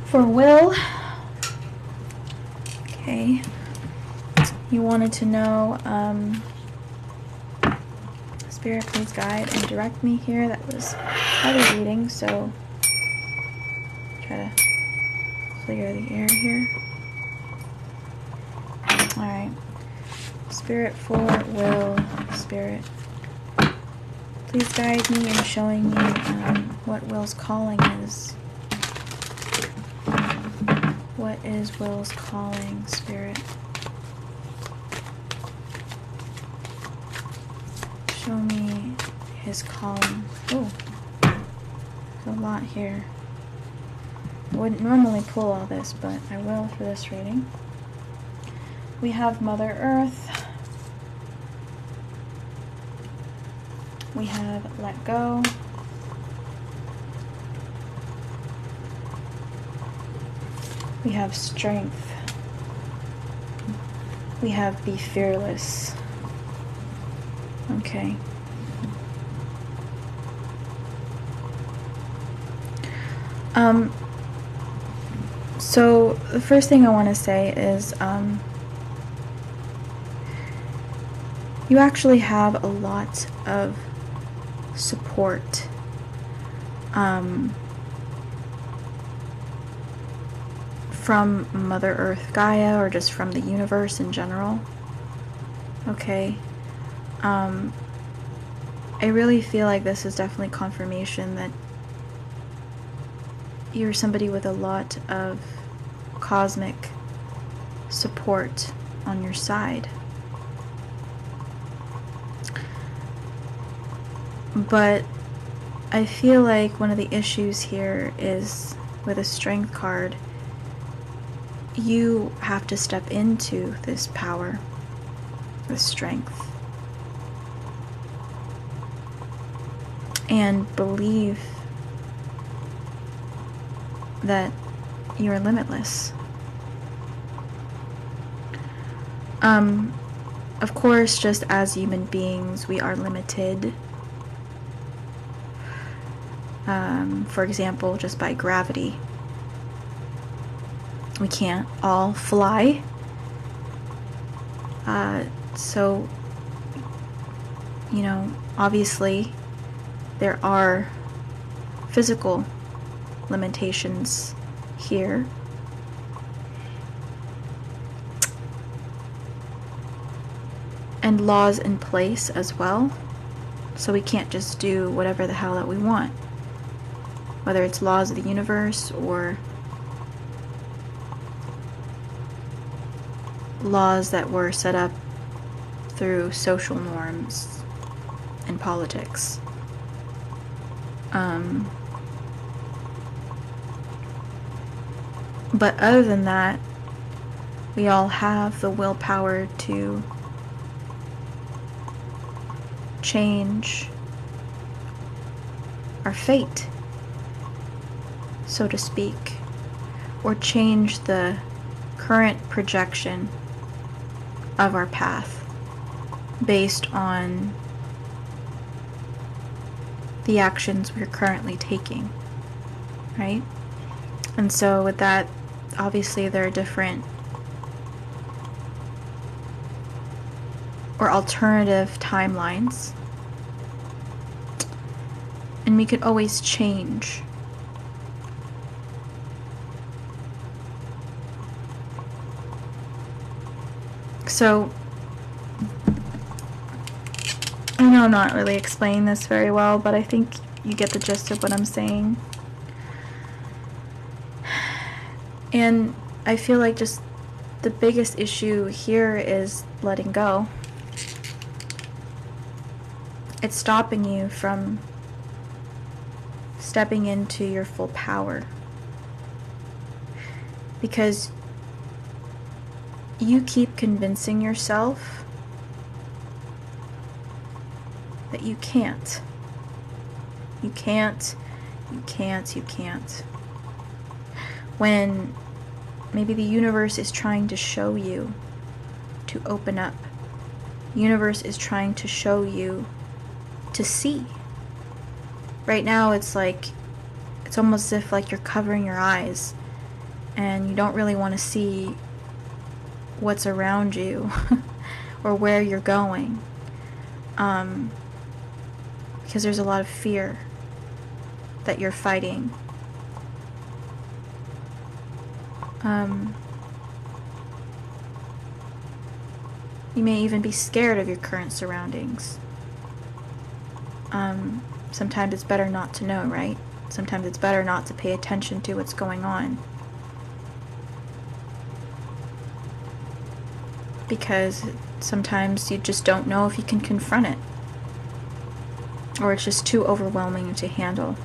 For Will, okay, you wanted to know, Spirit, please guide and direct me here. That was heavy reading, so try to clear the air here. Alright. Spirit for Will, Spirit, please guide me in showing me what Will's calling is. What is Will's calling, Spirit? Show me his calling. Oh, there's a lot here. I wouldn't normally pull all this, but I will for this reading. We have Mother Earth. We have Let Go. We have Strength. We have Be Fearless. Okay. So the first thing I want to say is, you actually have a lot of support from Mother Earth Gaia, or just from the universe in general. Okay. I really feel like this is definitely confirmation that you're somebody with a lot of cosmic support on your side. But I feel like one of the issues here is with a Strength card, you have to step into this power, this strength, and believe that you're limitless. Of course, just as human beings, we are limited. For example, just by gravity. We can't all fly. So, you know, obviously, there are physical limitations here. And laws in place as well. So we can't just do whatever the hell that we want. Whether it's laws of the universe or laws that were set up through social norms and politics. But other than that, we all have the willpower to change our fate, so to speak, or change the current projection of our path based on the actions we're currently taking, right? And so with that, obviously there are different or alternative timelines, and we could always change. So, I know I'm not really explaining this very well, but I think you get the gist of what I'm saying. And I feel like just the biggest issue here is letting go. It's stopping you from stepping into your full power. Because you keep convincing yourself that you can't. You can't, you can't, you can't. When maybe the universe is trying to show you to open up. The universe is trying to show you to see. Right now it's like, it's almost as if like you're covering your eyes and you don't really want to see what's around you or where you're going, because there's a lot of fear that you're fighting. You may even be scared of your current surroundings. Sometimes it's better not to know, right? Sometimes it's better not to pay attention to what's going on. Because sometimes you just don't know if you can confront it. Or it's just too overwhelming to handle.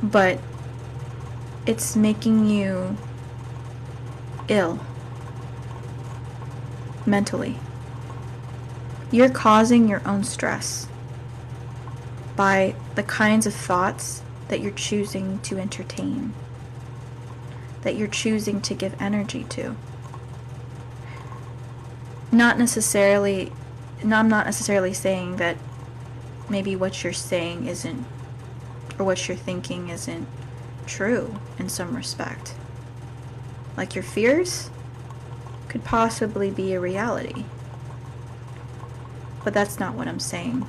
But it's making you ill mentally. You're causing your own stress by the kinds of thoughts that you're choosing to entertain, that you're choosing to give energy to. I'm not necessarily saying that maybe what you're saying isn't, or what you're thinking isn't true in some respect. Like your fears could possibly be a reality. But that's not what I'm saying.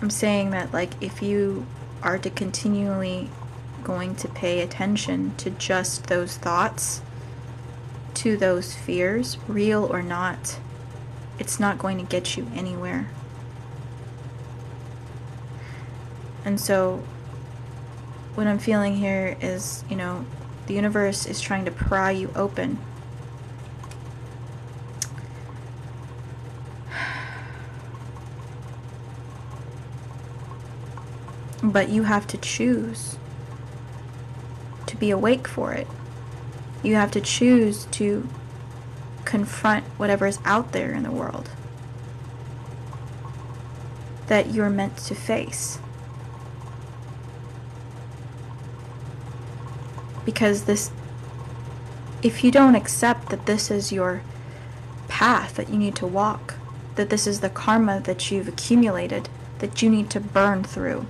I'm saying that, like, if you are to continually going to pay attention to just those thoughts, to those fears, real or not, it's not going to get you anywhere. And so what I'm feeling here is, the universe is trying to pry you open. But you have to choose to be awake for it. You have to choose to confront whatever is out there in the world that you're meant to face. Because if you don't accept that this is your path that you need to walk, that this is the karma that you've accumulated, that you need to burn through,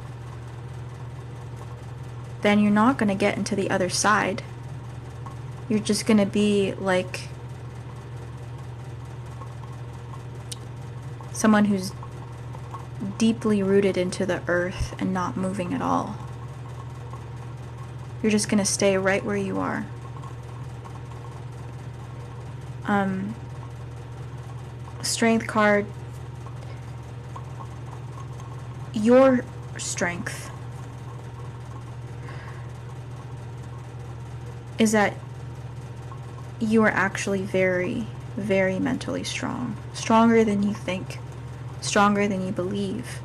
then you're not going to get into the other side. You're just going to be like someone who's deeply rooted into the earth and not moving at all. You're just going to stay right where you are. Strength card. Your strength is that you are actually very, very mentally strong. Stronger than you think. Stronger than you believe.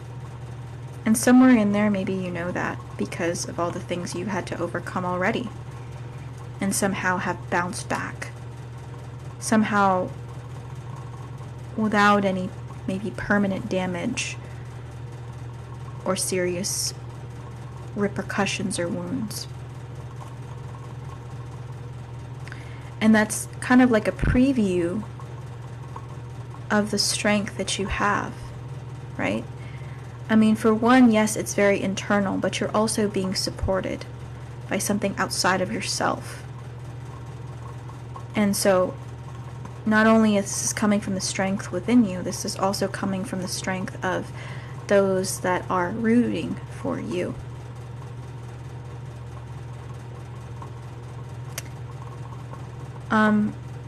And somewhere in there, maybe you know that because of all the things you had to overcome already. And somehow have bounced back. Somehow, without any maybe permanent damage or serious repercussions or wounds. And that's kind of like a preview of the strength that you have, right? I mean, for one, yes, it's very internal, but you're also being supported by something outside of yourself. And so, not only is this coming from the strength within you, this is also coming from the strength of those that are rooting for you.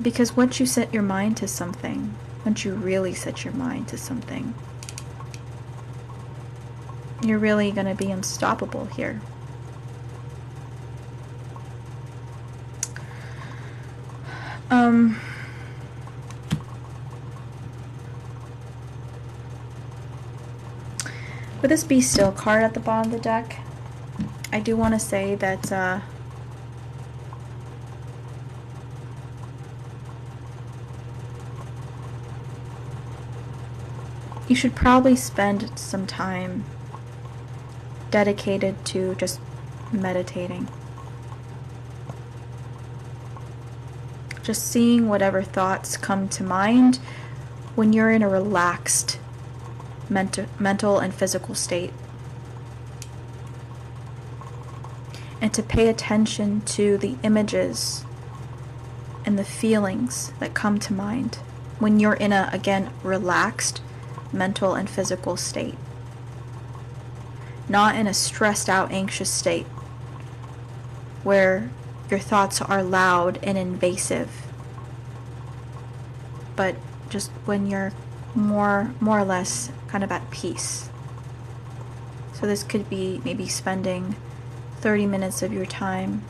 Because once you set your mind to something, once you really set your mind to something, you're really going to be unstoppable here. With this Be Still card at the bottom of the deck, I do want to say that you should probably spend some time dedicated to just meditating. Just seeing whatever thoughts come to mind when you're in a relaxed mental and physical state. And to pay attention to the images and the feelings that come to mind when you're in a, again, relaxed mental and physical state. Not in a stressed out, anxious state where your thoughts are loud and invasive, but just when you're more or less kind of at peace. So this could be maybe spending 30 minutes of your time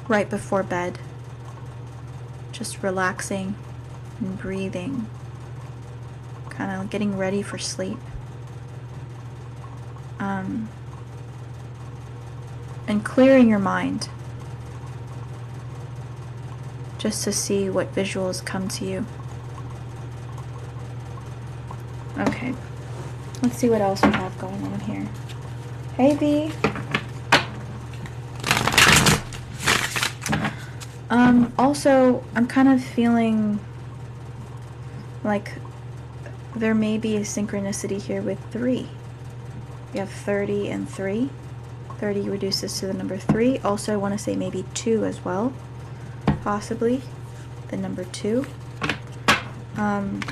right before bed, just relaxing and breathing, kind of getting ready for sleep. And clearing your mind just to see what visuals come to you. Okay, let's see what else we have going on here. Hey, B. Also, I'm kind of feeling like there may be a synchronicity here with 3. We have 30 and 3. 30 reduces to the number 3. Also, I want to say maybe 2 as well. Possibly the number 2. I'm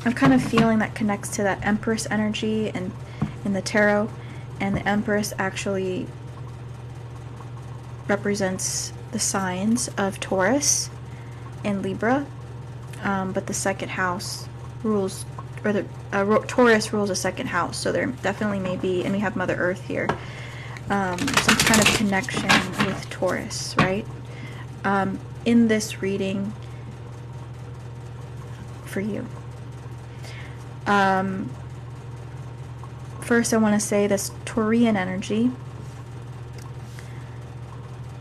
kind of feeling that connects to that Empress energy and in the tarot, and the Empress actually represents the signs of Taurus and Libra, but the second house rules, or the Taurus rules the second house, so there definitely may be, and we have Mother Earth here, some kind of connection with Taurus, right? In this reading for you. First, I want to say this Taurian energy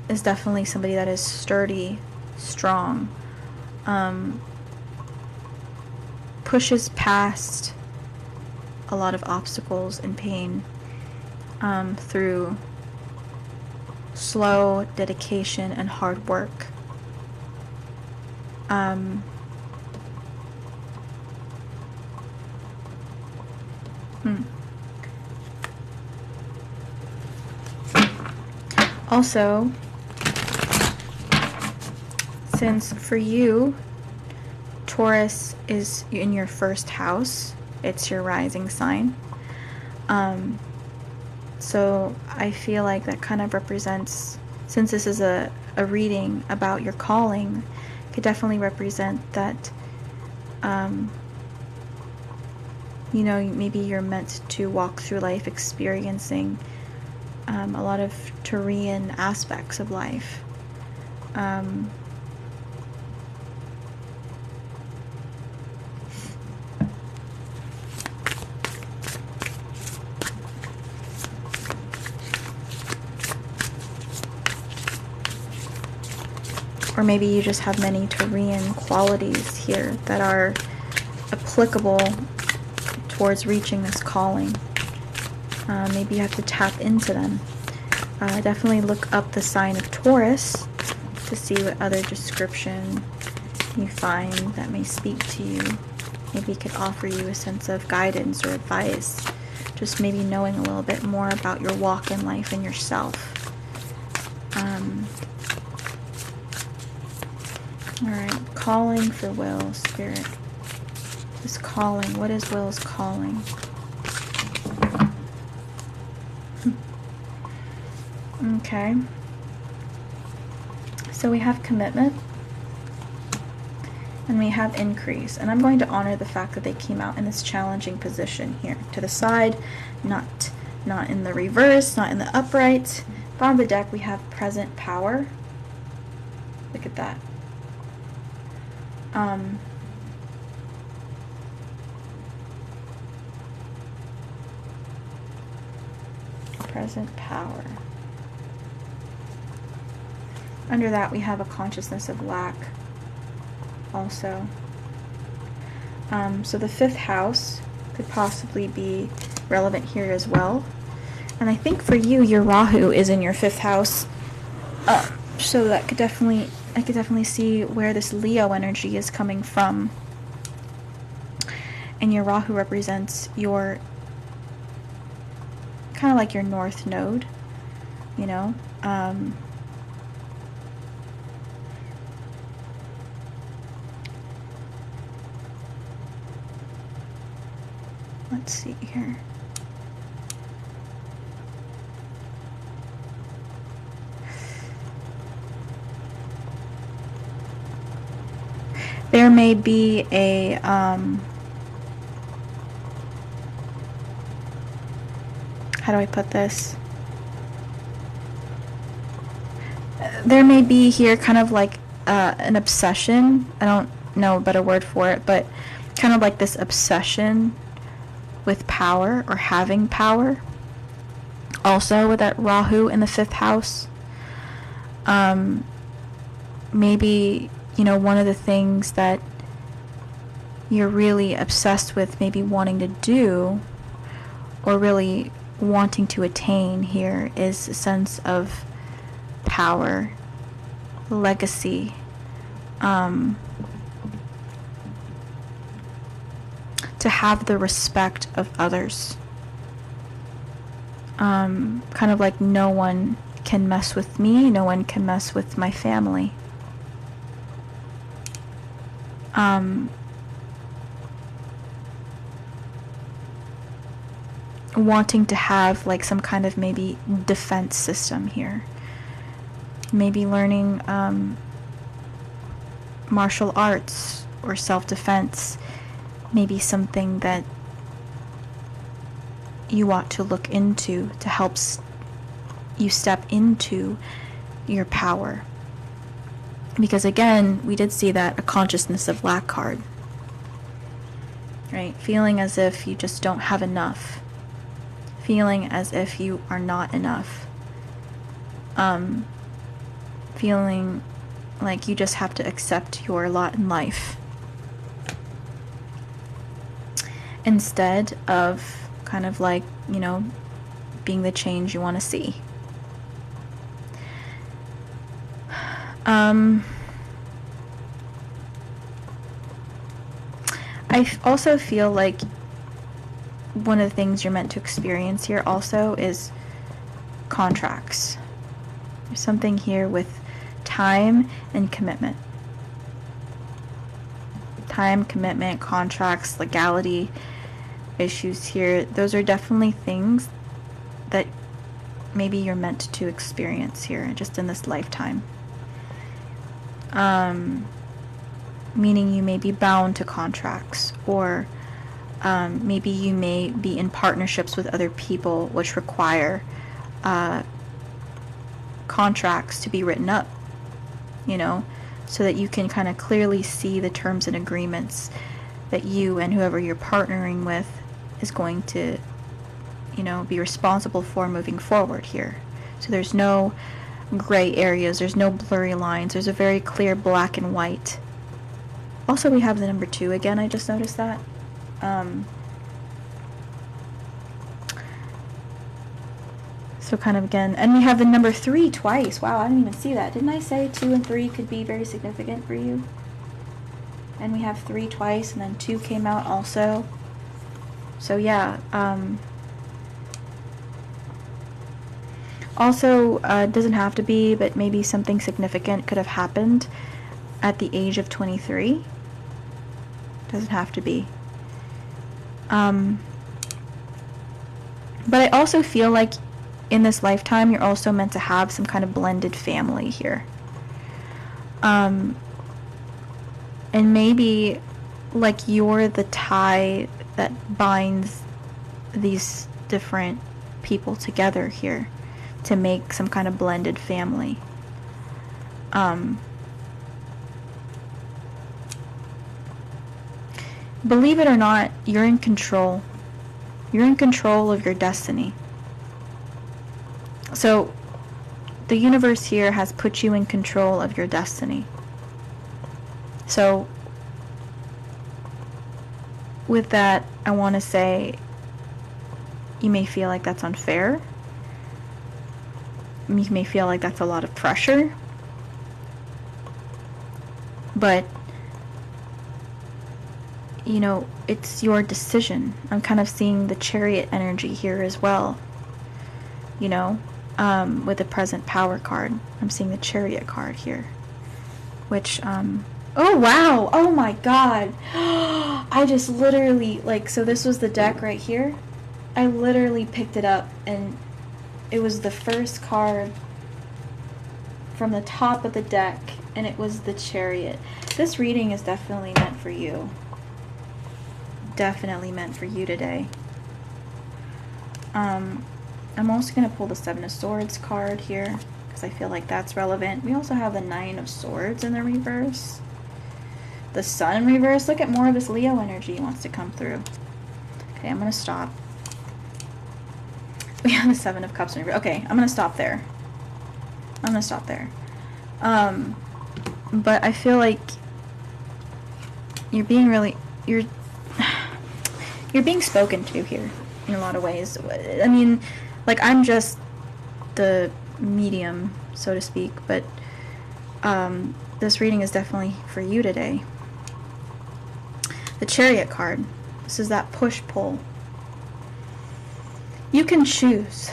is definitely somebody that is sturdy, strong, pushes past a lot of obstacles and pain through slow dedication and hard work. Also, since for you, Taurus is in your first house, it's your rising sign. So I feel like that kind of represents, since this is a reading about your calling, could definitely represent that, you know, maybe you're meant to walk through life experiencing a lot of Taurian aspects of life. Or maybe you just have many Taurian qualities here that are applicable towards reaching this calling. Maybe you have to tap into them. Definitely look up the sign of Taurus to see what other description you find that may speak to you. Maybe it could offer you a sense of guidance or advice. Just maybe knowing a little bit more about your walk in life and yourself. Alright, calling for Will, Spirit. This calling, what is Will's calling? Okay. So we have commitment. And we have increase. And I'm going to honor the fact that they came out in this challenging position here. To the side, not in the reverse, not in the upright. Bottom of the deck we have present power. Look at that. Present power. Under that we have a consciousness of lack also. So the 5th house could possibly be relevant here as well. And I think for you, your Rahu is in your 5th house. So that could definitely I could definitely see where this Leo energy is coming from. And your Rahu represents your, kind of like your north node, you know. Let's see here. There may be a, how do I put this? There may be here kind of like an obsession. I don't know a better word for it, but kind of like this obsession with power or having power. Also with that Rahu in the 5th house. Maybe, you know, one of the things that you're really obsessed with, maybe wanting to do, or really wanting to attain here, is a sense of power, legacy, to have the respect of others. Kind of like, no one can mess with me, no one can mess with my family. Wanting to have like some kind of maybe defense system here. Maybe learning martial arts or self-defense. Maybe something that you ought to look into to help you step into your power. Because again, we did see that, a consciousness of lack card. Right? Feeling as if you just don't have enough. Feeling as if you are not enough. Feeling like you just have to accept your lot in life. Instead of kind of like, you know, being the change you want to see. I also feel like one of the things you're meant to experience here also is contracts. There's something here with time and commitment. Time, commitment, contracts, legality issues here. Those are definitely things that maybe you're meant to experience here, just in this lifetime. Meaning you may be bound to contracts, or maybe you may be in partnerships with other people which require contracts to be written up, you know, so that you can kind of clearly see the terms and agreements that you and whoever you're partnering with is going to, you know, be responsible for moving forward here. So there's no gray areas, there's no blurry lines, there's a very clear black and white. Also, we have the number 2 again, I just noticed that. So kind of again, and we have the number 3 twice. Wow, I didn't even see that. Didn't I say 2 and 3 could be very significant for you? And we have 3 twice, and then 2 came out also. So yeah, also, it doesn't have to be, but maybe something significant could have happened at the age of 23. Doesn't have to be. But I also feel like in this lifetime, you're also meant to have some kind of blended family here. And maybe like you're the tie that binds these different people together here to make some kind of blended family. Believe it or not, you're in control. You're in control of your destiny. So, the universe here has put you in control of your destiny. So, with that, I want to say, you may feel like that's unfair. You may feel like that's a lot of pressure. But, you know, it's your decision. I'm kind of seeing the Chariot energy here as well, you know, with the present power card. I'm seeing the Chariot card here, which, oh wow, oh my god, I just literally, like, so this was the deck right here. I literally picked it up, and it was the first card from the top of the deck, and it was the Chariot. This reading is definitely meant for you. Definitely meant for you today. I'm also going to pull the Seven of Swords card here, because I feel like that's relevant. We also have the Nine of Swords in the reverse. The Sun in reverse. Look at more of this Leo energy wants to come through. Okay, I'm going to stop. We have the Seven of Cups in reverse. Okay, I'm going to stop there. I'm going to stop there. But I feel like you're being really... You're being spoken to here in a lot of ways. I mean, like, I'm just the medium, so to speak, but this reading is definitely for you today. The Chariot card. This is that push-pull. You can choose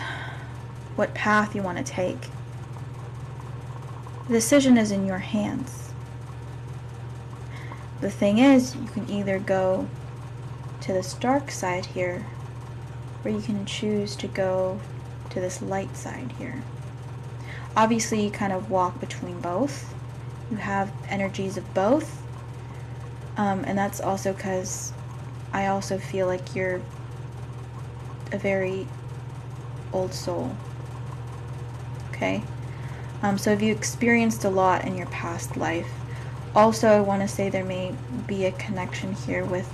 what path you want to take. The decision is in your hands. The thing is, you can either go to this dark side here, or you can choose to go to this light side here. Obviously, you kind of walk between both. You have energies of both. And that's also because I also feel like you're a very old soul. Okay? So if you experienced a lot in your past life, also I want to say there may be a connection here with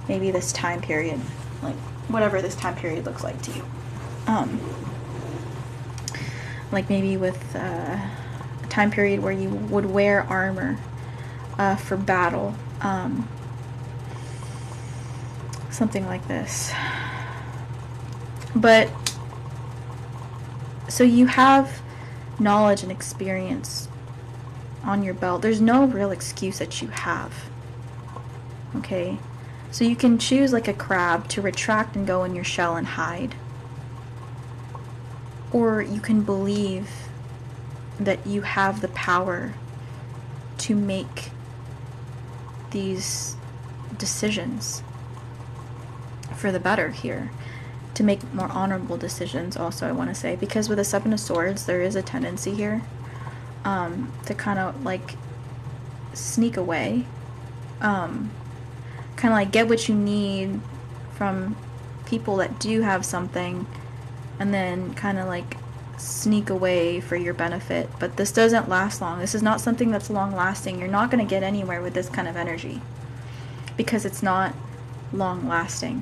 maybe this time period, like whatever this time period looks like to you. Like maybe with a time period where you would wear armor for battle. Something like this. But, so you have knowledge and experience on your belt. There's no real excuse that you have. Okay? So you can choose like a crab to retract and go in your shell and hide. Or you can believe that you have the power to make these decisions for the better here. To make more honorable decisions also, I want to say. Because with the Seven of Swords, there is a tendency here to kind of like sneak away. Kind of like get what you need from people that do have something, and then kind of like sneak away for your benefit. But this doesn't last long. This is not something that's long lasting. You're not going to get anywhere with this kind of energy because it's not long lasting.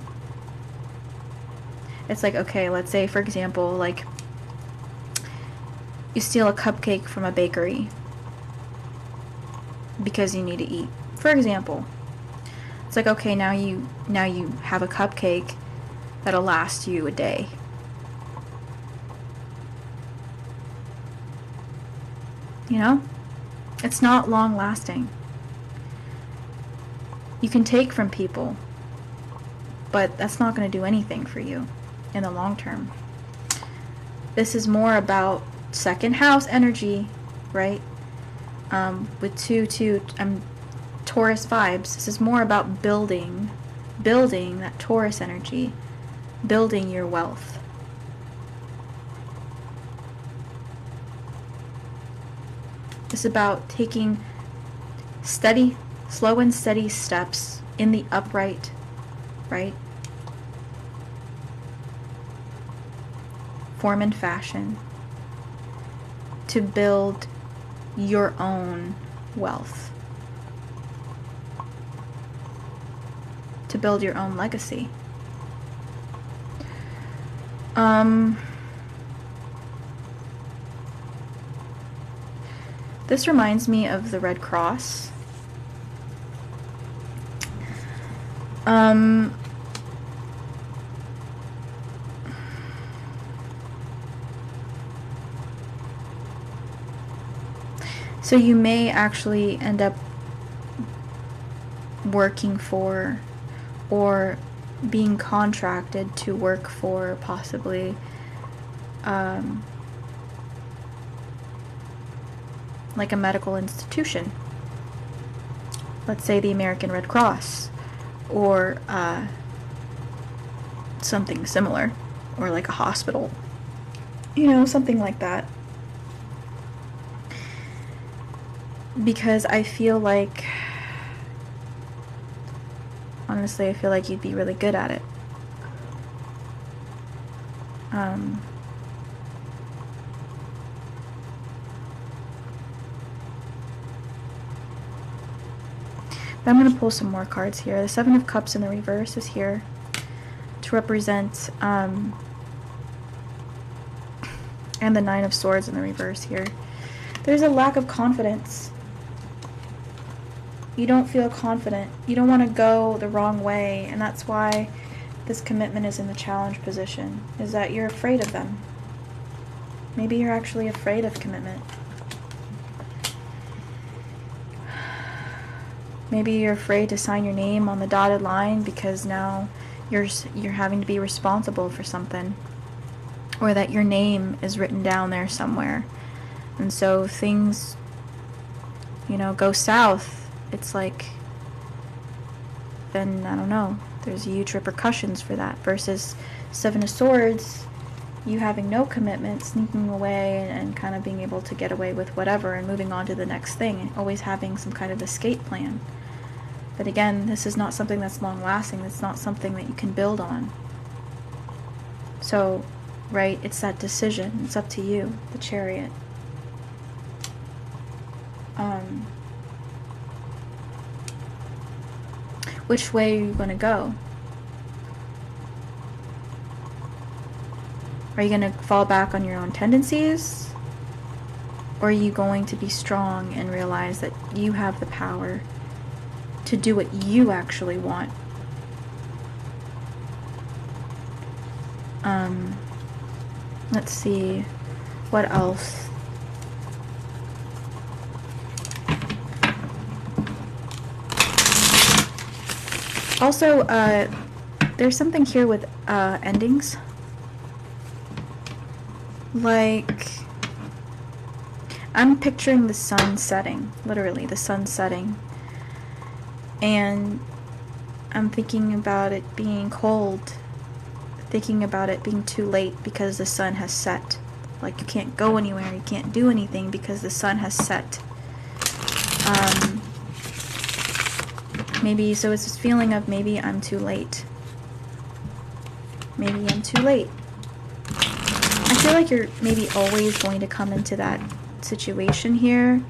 It's like, okay, let's say for example, like you steal a cupcake from a bakery because you need to eat. For example, it's like, okay, now you have a cupcake that'll last you a day. You know? It's not long lasting. You can take from people, but that's not going to do anything for you in the long term. This is more about second house energy, right? With two Taurus vibes. This is more about building that Taurus energy, building your wealth. It's about taking slow and steady steps in the upright, right? Form and fashion to build your own wealth, to build your own legacy. This reminds me of the Red Cross. So you may actually end up working for or being contracted to work for possibly like a medical institution. Let's say the American Red Cross, or something similar, or like a hospital, you know, something like that. Because I feel like, honestly, I feel like you'd be really good at it. But I'm going to pull some more cards here. The Seven of Cups in the reverse is here to represent, and the Nine of Swords in the reverse here. There's a lack of confidence. You don't feel confident. You don't want to go the wrong way, and that's why this commitment is in the challenge position, is that you're afraid of them. Maybe you're actually afraid of commitment. Maybe you're afraid to sign your name on the dotted line because now you're having to be responsible for something, or that your name is written down there somewhere. And so things, you know, go south. It's like, then I don't know, there's huge repercussions for that. Versus Seven of Swords, you having no commitment, sneaking away and kind of being able to get away with whatever and moving on to the next thing, and always having some kind of escape plan. But again, this is not something that's long-lasting. It's not something that you can build on. So, right, it's that decision. It's up to you, the Chariot. Which way are you going to go? Are you going to fall back on your own tendencies? Or are you going to be strong and realize that you have the power to do what you actually want? Let's see, what else? Also, there's something here with endings. Like, I'm picturing the sun setting, literally the sun setting. And I'm thinking about it being cold, thinking about it being too late because the sun has set. Like, you can't go anywhere, you can't do anything because the sun has set. Maybe, so it's this feeling of maybe I'm too late. Maybe I'm too late. I feel like you're maybe always going to come into that situation here.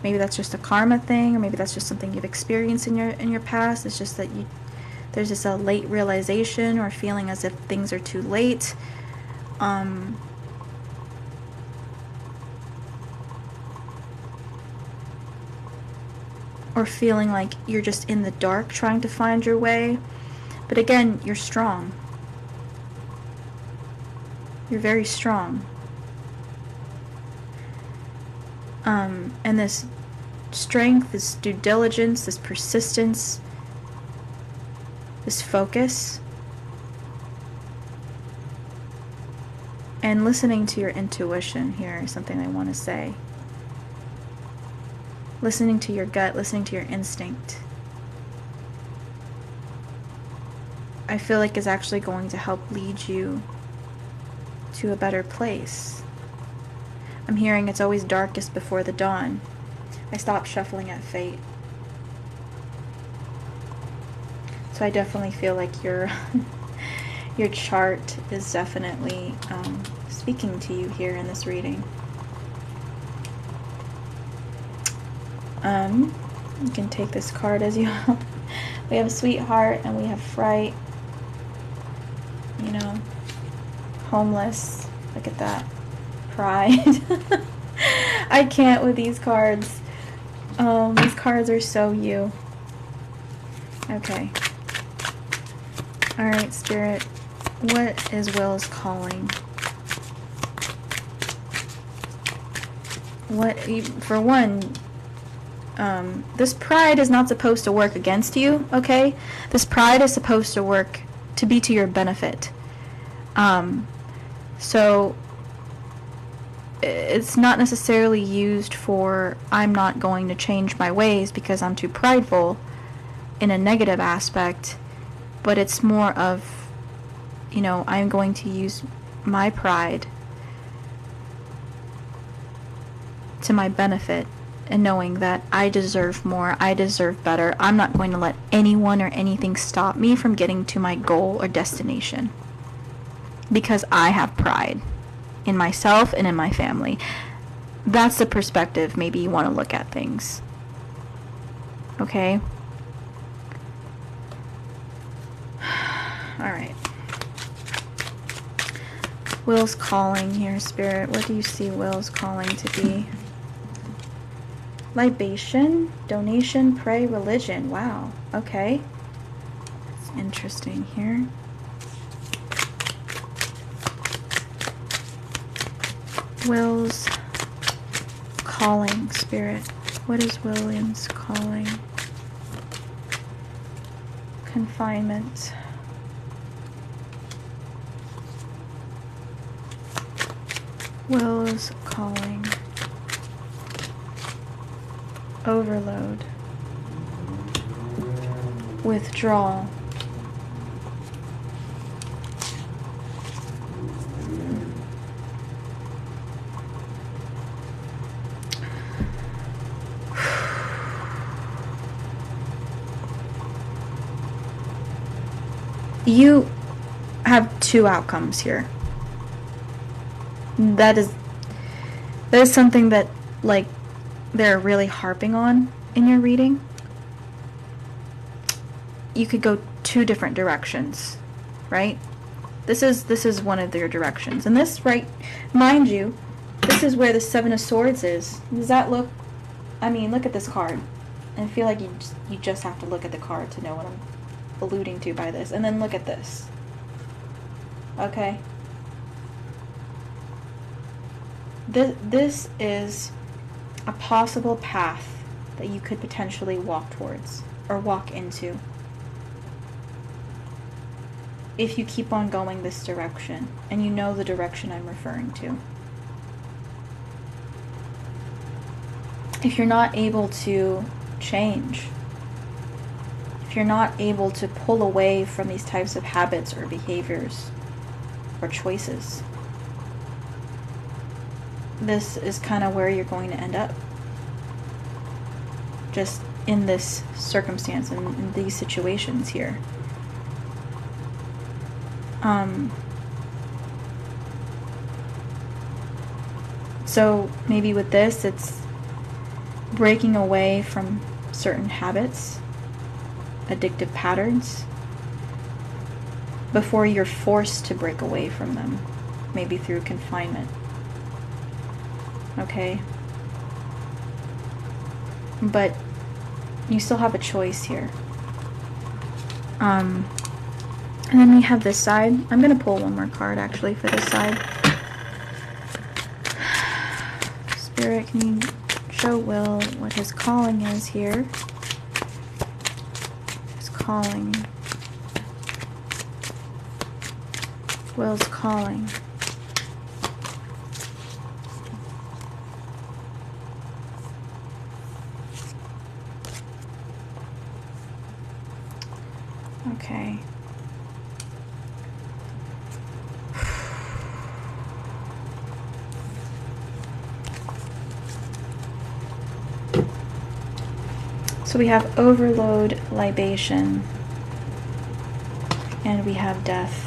Maybe that's just a karma thing, or maybe that's just something you've experienced in your past. It's just that there's just a late realization or feeling as if things are too late. Or feeling like you're just in the dark trying to find your way. But again, you're strong. You're very strong. And this strength, this due diligence, this persistence, this focus, and listening to your intuition here is something I want to say. Listening to your gut, listening to your instinct, I feel like is actually going to help lead you to a better place. I'm hearing it's always darkest before the dawn. I stopped shuffling at fate. So I definitely feel like your chart is definitely speaking to you here in this reading. You can take this card as you we have Sweetheart and we have Fright. You know, Homeless. Look at that. Pride. I can't with these cards. These cards are so you. Okay. Alright, Spirit. What is Will's calling? What, for one, This pride is not supposed to work against you, okay? This pride is supposed to work to be to your benefit. So it's not necessarily used for I'm not going to change my ways because I'm too prideful in a negative aspect, but it's more of, you know, I'm going to use my pride to my benefit, and knowing that I deserve more, I deserve better. I'm not going to let anyone or anything stop me from getting to my goal or destination because I have pride in myself and in my family. That's the perspective maybe you want to look at things. Okay? Alright. Will's calling here, Spirit. What do you see Will's calling to be? Libation, donation, pray, religion. Wow. Okay. That's interesting here. Will's calling, Spirit. What is William's calling? Confinement. Will's calling. Overload. Withdrawal. You have two outcomes here. That is something that, like, they're really harping on in your reading. You could go two different directions, right? This is one of their directions. And this, right, mind you, this is where the Seven of Swords is. Does that look, I mean, look at this card. I feel like you just have to look at the card to know what I'm alluding to by this. And then look at this. Okay? This is a possible path that you could potentially walk towards or walk into if you keep on going this direction, and you know the direction I'm referring to. If you're not able to change, if you're not able to pull away from these types of habits or behaviors or choices, this is kind of where you're going to end up. Just in this circumstance, in these situations here. So maybe with this, it's breaking away from certain habits, addictive patterns, before you're forced to break away from them, maybe through confinement. Okay? But you still have a choice here. And then we have this side. I'm going to pull one more card, actually, for this side. Spirit, can you show Will what his calling is here? His calling. Will's calling. Okay. So we have overload, libation, and we have death.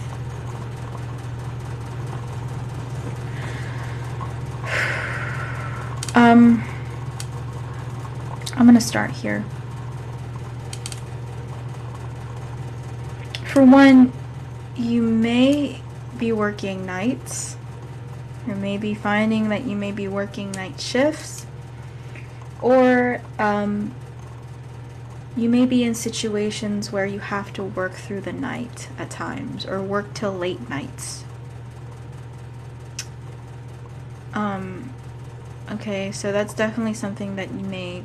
I'm going to start here. For one, you may be working nights. You may be finding that you may be working night shifts. Or you may be in situations where you have to work through the night at times, or work till late nights. Okay, so that's definitely something that you may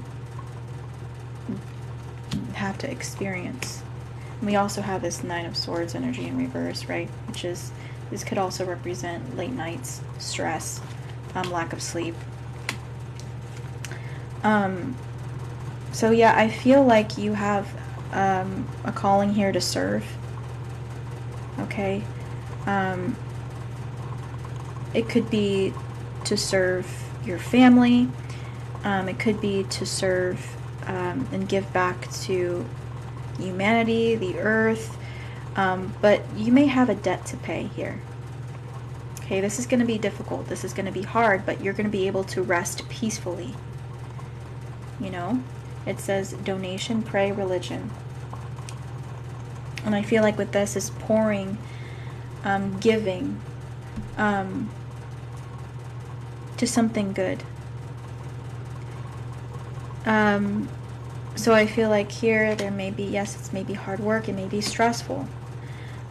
have to experience. And we also have this Nine of Swords energy in reverse, right? Which is, this could also represent late nights, stress, lack of sleep. So yeah, I feel like you have a calling here to serve. Okay. It could be to serve your family. It could be to serve and give back to humanity, the earth. But you may have a debt to pay here. Okay, this is going to be difficult. This is going to be hard, but you're going to be able to rest peacefully. You know, it says donation, pray, religion. And I feel like with this is pouring, giving to something good. So I feel like here there may be, yes, it's maybe hard work, it may be stressful,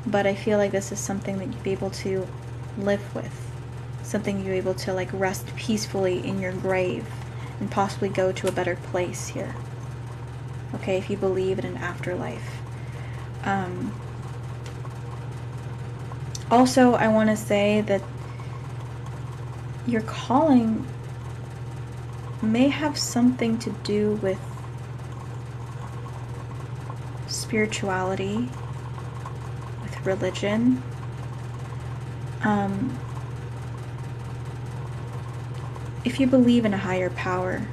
but I feel like this is something that you'd be able to live with, something you're able to like rest peacefully in your grave and possibly go to a better place here. Okay, if you believe in an afterlife. Also, I want to say that your calling may have something to do with spirituality, with religion. If you believe in a higher power,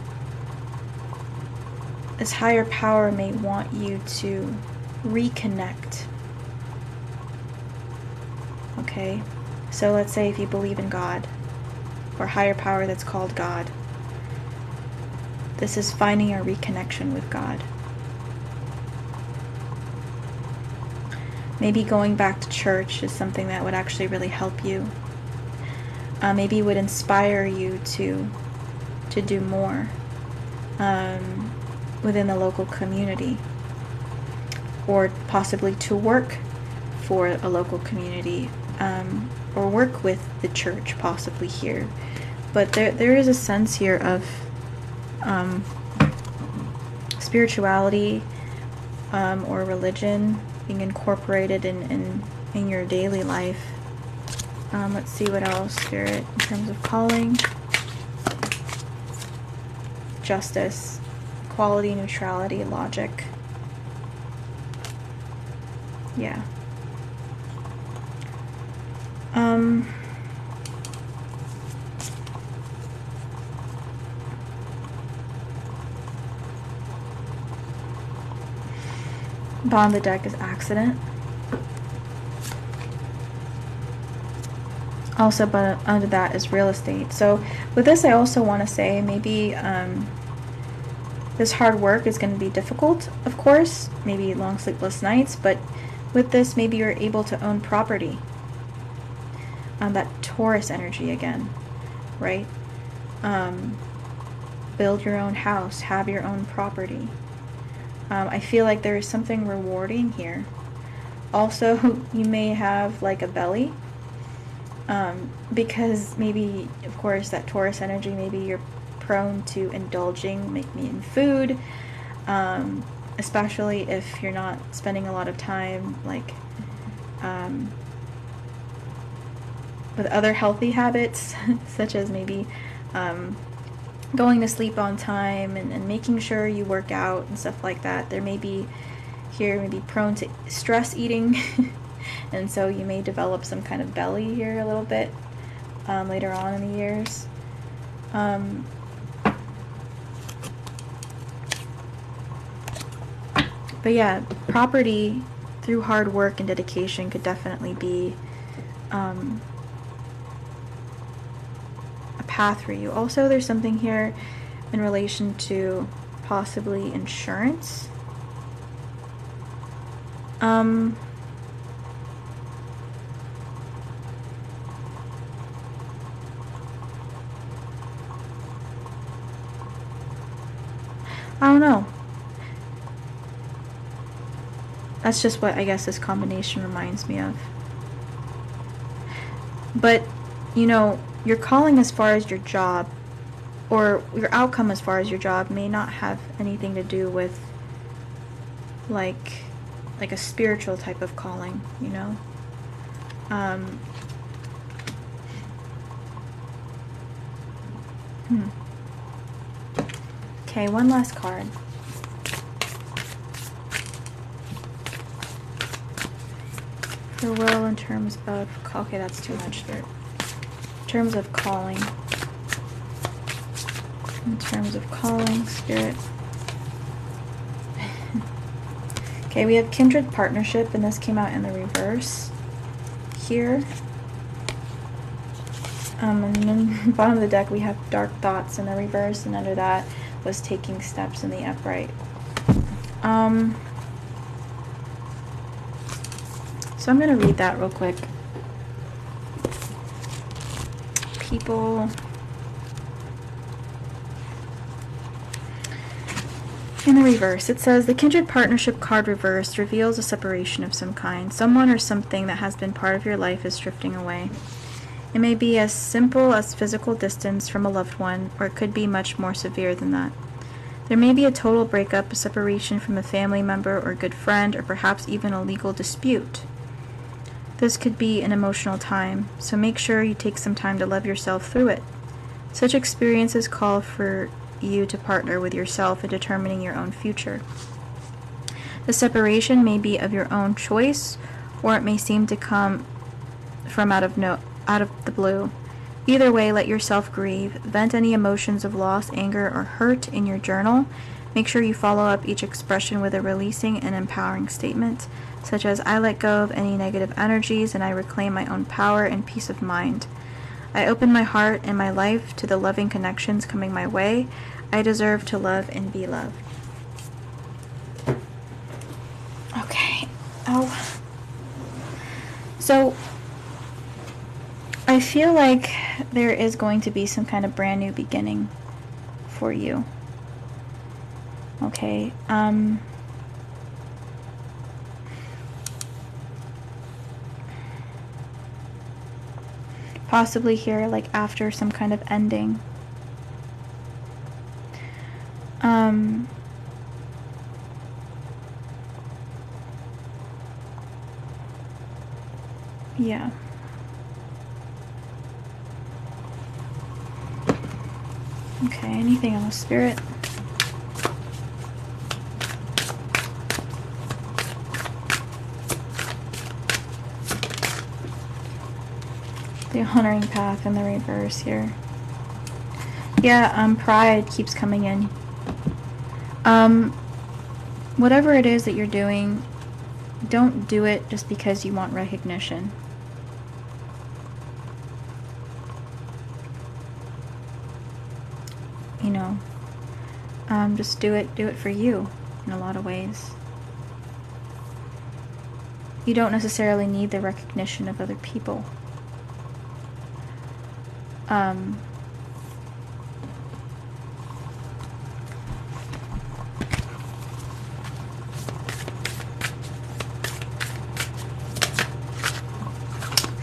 this higher power may want you to reconnect. Okay? So let's say if you believe in God, or higher power that's called God, this is finding a reconnection with God. Maybe going back to church is something that would actually really help you. Maybe it would inspire you to do more within the local community, or possibly to work for a local community, or work with the church possibly here. But there is a sense here of spirituality or religion being incorporated in your daily life. Let's see what else, Spirit, in terms of calling. Justice, equality, neutrality, logic. Yeah. Bottom of the deck is accident. Also, but under that is real estate. So with this, I also want to say maybe this hard work is going to be difficult, of course, maybe long sleepless nights, but with this, maybe you're able to own property. That Taurus energy again, right? Build your own house, have your own property. I feel like there is something rewarding here. Also, you may have like a belly, because maybe, of course, that Taurus energy, maybe you're prone to indulging, maybe in food, especially if you're not spending a lot of time like with other healthy habits, such as maybe going to sleep on time and making sure you work out and stuff like that. There may be here, maybe prone to stress eating, and so you may develop some kind of belly here a little bit later on in the years. But yeah, property through hard work and dedication could definitely be a path for you. Also, there's something here in relation to possibly insurance. I don't know. That's just what I guess this combination reminds me of. But, you know, your calling as far as your job, or your outcome as far as your job, may not have anything to do with like a spiritual type of calling, you know. Okay, one last card. For will in terms of, okay, that's too much, Spirit. In terms of calling. In terms of calling, Spirit. Okay, we have kindred partnership, and this came out in the reverse here. And then bottom of the deck we have dark thoughts in the reverse, and under that was taking steps in the upright. So I'm going to read that real quick. People. In the reverse, it says, the kindred partnership card reversed reveals a separation of some kind. Someone or something that has been part of your life is drifting away. It may be as simple as physical distance from a loved one, or it could be much more severe than that. There may be a total breakup, a separation from a family member or good friend, or perhaps even a legal dispute. This could be an emotional time, so make sure you take some time to love yourself through it. Such experiences call for you to partner with yourself in determining your own future. The separation may be of your own choice, or it may seem to come from out of the blue. Either way, let yourself grieve. Vent any emotions of loss, anger, or hurt in your journal. Make sure you follow up each expression with a releasing and empowering statement, such as, I let go of any negative energies and I reclaim my own power and peace of mind. I open my heart and my life to the loving connections coming my way. I deserve to love and be loved. Okay. Oh. So, I feel like there is going to be some kind of brand new beginning for you. Okay. Possibly here, like after some kind of ending. Yeah. Okay, anything else, Spirit? The honoring path in the reverse here. Yeah, pride keeps coming in. Whatever it is that you're doing, don't do it just because you want recognition. You know, just do it for you in a lot of ways. You don't necessarily need the recognition of other people.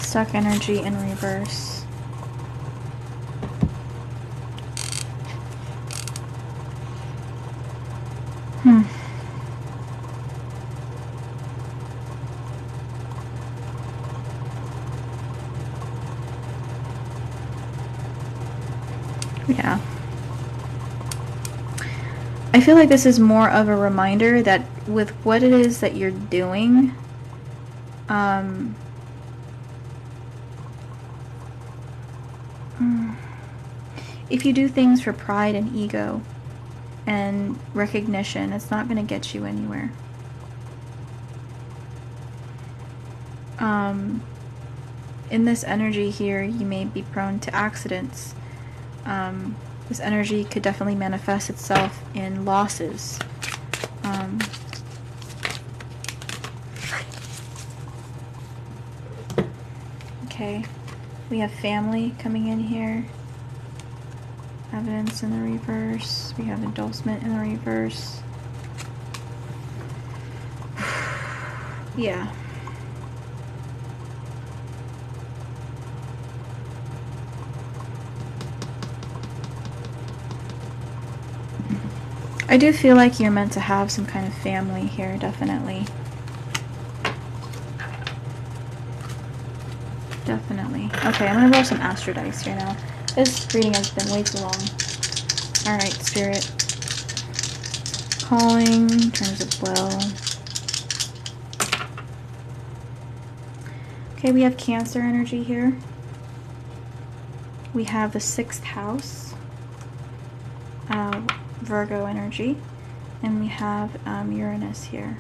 Stuck energy in reverse. Yeah. I feel like this is more of a reminder that with what it is that you're doing, if you do things for pride and ego and recognition, it's not going to get you anywhere. In this energy here, you may be prone to accidents. This energy could definitely manifest itself in losses. Okay, we have family coming in here. Evidence in the reverse. We have endorsement in the reverse. Yeah. I do feel like you're meant to have some kind of family here, definitely. Definitely. Okay, I'm gonna roll some Astro Dice here now. This reading has been way too long. Alright, Spirit. Calling, terms of will. Okay, we have Cancer energy here. We have the 6th house, Virgo energy, and we have Uranus here.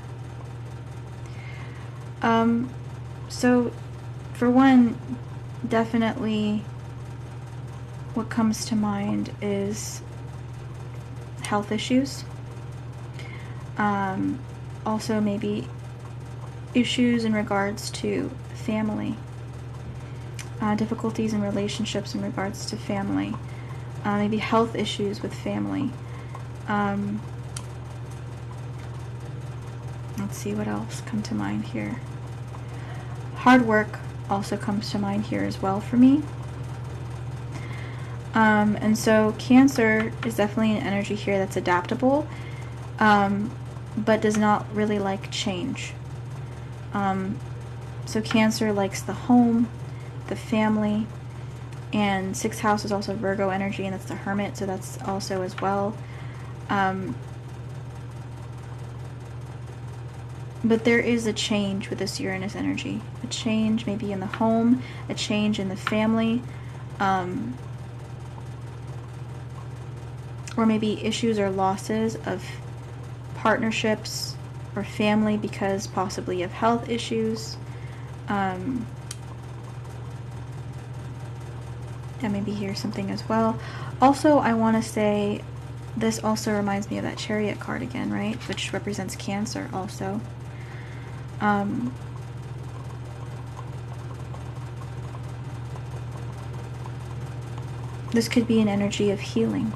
So, for one, definitely what comes to mind is health issues. Also maybe issues in regards to family. Difficulties in relationships in regards to family. Maybe health issues with family. Let's see what else come to mind here. Hard work also comes to mind here as well for me. And so Cancer is definitely an energy here that's adaptable, but does not really like change. So Cancer likes the home, the family, and 6th house is also Virgo energy, and that's the Hermit, so that's also as well. But there is a change with this Uranus energy. A change maybe in the home, a change in the family, or maybe issues or losses of partnerships or family because possibly of health issues. And maybe hear something as well. Also, I want to say this also reminds me of that Chariot card again, right? Which represents Cancer also. This could be an energy of healing.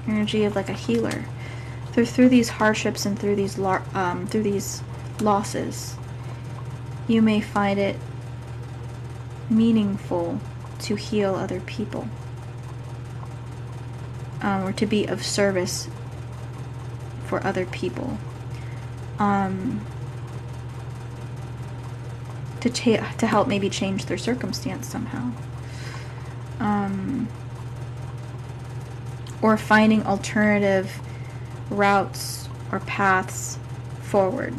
Energy of like a healer. Through these hardships and through these losses, you may find it meaningful to heal other people, or to be of service for other people, to help maybe change their circumstance somehow, or finding alternative routes or paths forward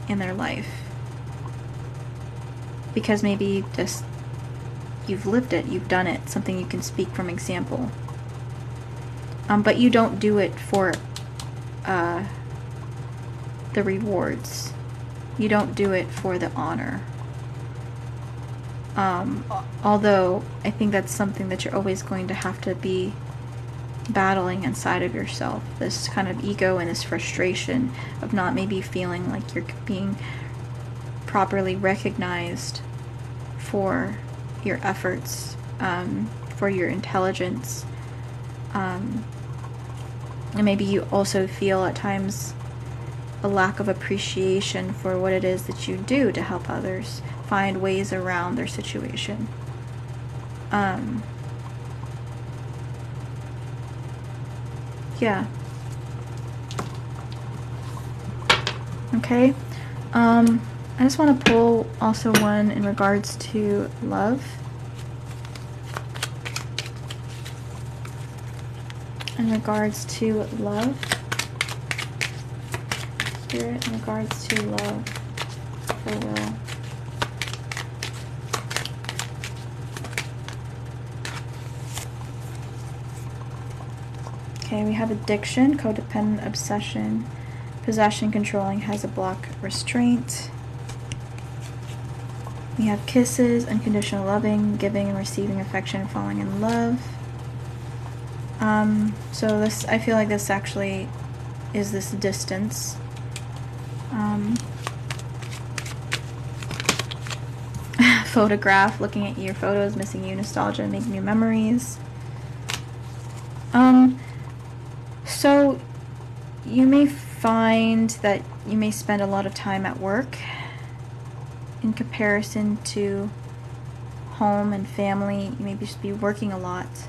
in their life, because maybe just you've lived it, you've done it, something you can speak from example, but you don't do it for the rewards, you don't do it for the honor, although I think that's something that you're always going to have to be battling inside of yourself, this kind of ego and this frustration of not maybe feeling like you're being properly recognized for your efforts, for your intelligence, and maybe you also feel at times a lack of appreciation for what it is that you do to help others find ways around their situation. Yeah. Okay. I just want to pull also one in regards to love. In regards to love. Spirit, in regards to love for Will. Okay, we have addiction, codependent, obsession, possession, controlling, has a block, restraint. We have kisses, unconditional loving, giving and receiving affection, falling in love. So this, I feel like this actually is this distance. Photograph, looking at your photos, missing you, nostalgia, making new memories. So you may find that you may spend a lot of time at work in comparison to home and family. You may just be working a lot.